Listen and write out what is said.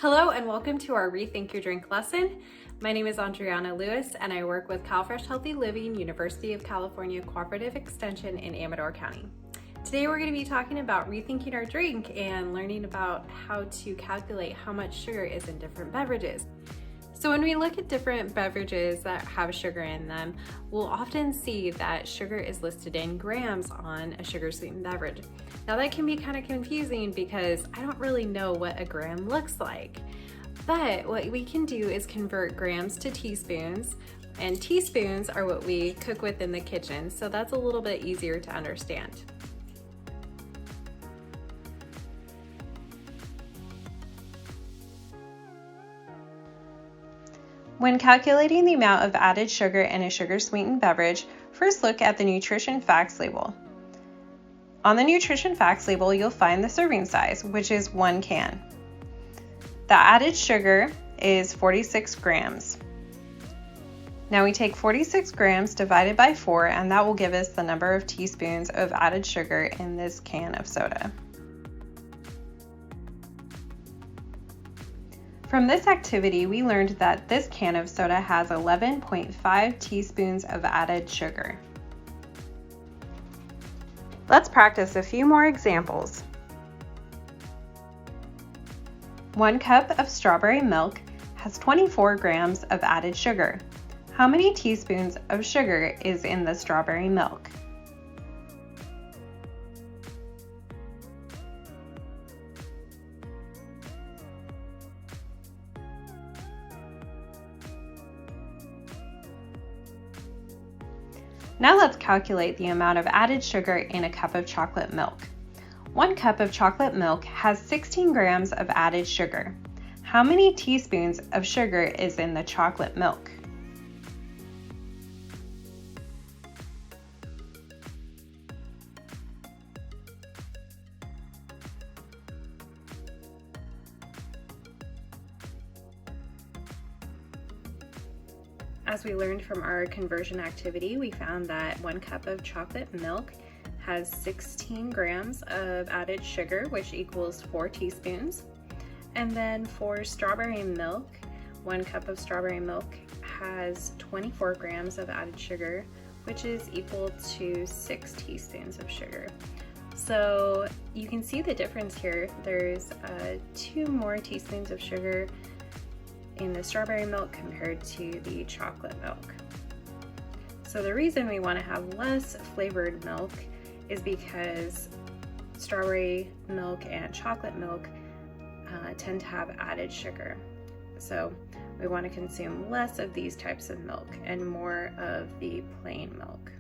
Hello and welcome to our Rethink Your Drink lesson. My name is Adriana Lewis and I work with CalFresh Healthy Living, University of California Cooperative Extension in Amador County. Today we're going to be talking about rethinking our drink and learning about how to calculate how much sugar is in different beverages. So when we look at different beverages that have sugar in them, we'll often see that sugar is listed in grams on a sugar sweetened beverage. Now that can be kind of confusing because I don't really know what a gram looks like. But what we can do is convert grams to teaspoons, and teaspoons are what we cook with in the kitchen, so that's a little bit easier to understand. When calculating the amount of added sugar in a sugar-sweetened beverage, first look at the nutrition facts label. On the nutrition facts label, you'll find the serving size, which is 1 can. The added sugar is 46 grams. Now we take 46 grams divided by 4, and that will give us the number of teaspoons of added sugar in this can of soda. From this activity, we learned that this can of soda has 11.5 teaspoons of added sugar. Let's practice a few more examples. 1 cup of strawberry milk has 24 grams of added sugar. How many teaspoons of sugar is in the strawberry milk? Now let's calculate the amount of added sugar in a cup of chocolate milk. 1 cup of chocolate milk has 16 grams of added sugar. How many teaspoons of sugar is in the chocolate milk? As we learned from our conversion activity, we found that 1 cup of chocolate milk has 16 grams of added sugar, which equals 4 teaspoons. And then for strawberry milk, 1 cup of strawberry milk has 24 grams of added sugar, which is equal to 6 teaspoons of sugar. So you can see the difference here. There's 2 more teaspoons of sugar in the strawberry milk compared to the chocolate milk. So the reason we want to have less flavored milk is because strawberry milk and chocolate milk tend to have added sugar. So we want to consume less of these types of milk and more of the plain milk.